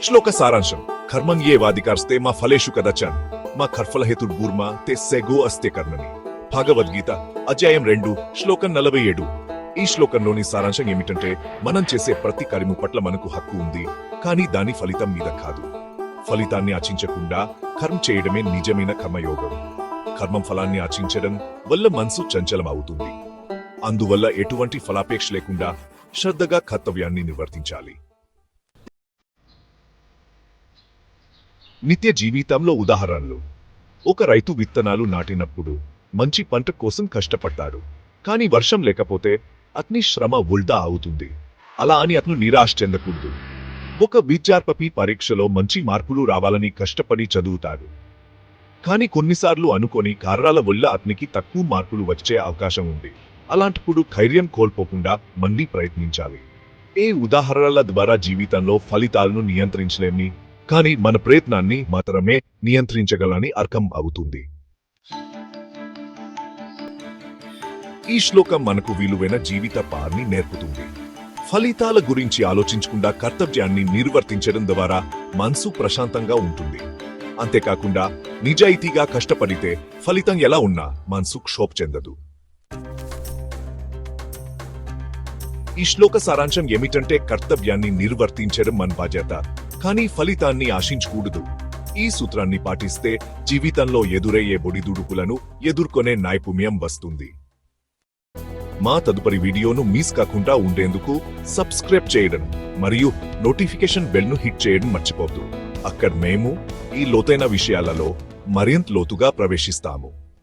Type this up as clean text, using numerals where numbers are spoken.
శ్లోక సారాంశం. కర్మం ఏ వాదికార్స్తే మా ఫలేషు కదచన్ మా కర్ఫలహేతుర్భూర్మ తే సెగో అస్తే కర్మని. భగవద్గీత అధ్యాయం 2 శ్లోకం 47. ఈ శ్లోకంలోని సారాంశం ఏమిటంటే, మనం చేసే ప్రతి కార్యము పట్ల మనకు హక్కు ఉంది, కానీ దాని ఫలితం మీద కాదు. ఫలితాన్ని ఆశించకుండా కర్మ చేయడమే నిజమైన కర్మయోగం. కర్మం ఫలాన్ని ఆశించడం వల్ల మనసు చంచలం అవుతుంది. అందువల్ల ఎటువంటి ఫలాపేక్ష లేకుండా శ్రద్ధగా కర్తవ్యాన్ని నిర్వర్తించాలి. నిత్య జీవితంలో ఉదాహరణలు. ఒక రైతు విత్తనాలు నాటినప్పుడు మంచి పంట కోసం కష్టపడతాడు, కానీ వర్షం లేకపోతే అతని శ్రమ వృధా అవుతుంది. అలా అని అతను నిరాశ చెందకూడదు. ఒక విద్యార్థి పరీక్షలో మంచి మార్కులు రావాలని కష్టపడి చదువుతాడు, కానీ కొన్నిసార్లు అనుకోని కారణాల వల్ల అతనికి తక్కువ మార్కులు వచ్చే అవకాశం ఉంది. అలాంటప్పుడు ధైర్యం కోల్పోకుండా మళ్ళీ ప్రయత్నించాలి. ఈ ఉదాహరణల ద్వారా జీవితంలో ఫలితాలను నియంత్రించలేమని, కానీ మన ప్రయత్నాన్ని మాత్రమే నియంత్రించగలని అర్థం అవుతుంది. ఈ శ్లోకం మనకు విలువైన జీవిత పాఠాన్ని నేర్పుతుంది. ఫలితాల గురించి ఆలోచించకుండా కర్తవ్యాన్ని నిర్వర్తించడం ద్వారా మనసు ప్రశాంతంగా ఉంటుంది. అంతేకాకుండా నిజాయితీగా కష్టపడితే ఫలితం ఎలా ఉన్నా మనసు క్షోభ చెందదు. ఈ శ్లోక సారాంశం ఏమిటంటే, కర్తవ్యాన్ని నిర్వర్తించడం మన బాధ్యత, కానీ ఫలితాన్ని ఆశించకూడదు. ఈ సూత్రాన్ని పాటిస్తే జీవితంలో ఎదురయ్యే ఒడిదుడుకులను ఎదుర్కొనే నైపుణ్యం వస్తుంది. మా తదుపరి వీడియోను మిస్ కాకుండా ఉండేందుకు సబ్స్క్రైబ్ చేయడం మరియు నోటిఫికేషన్ బెల్ ను హిట్ చేయడం మర్చిపోవద్దు. అక్కడ మేము ఈ లోతైన విషయాలలో మరింత లోతుగా ప్రవేశిస్తాము.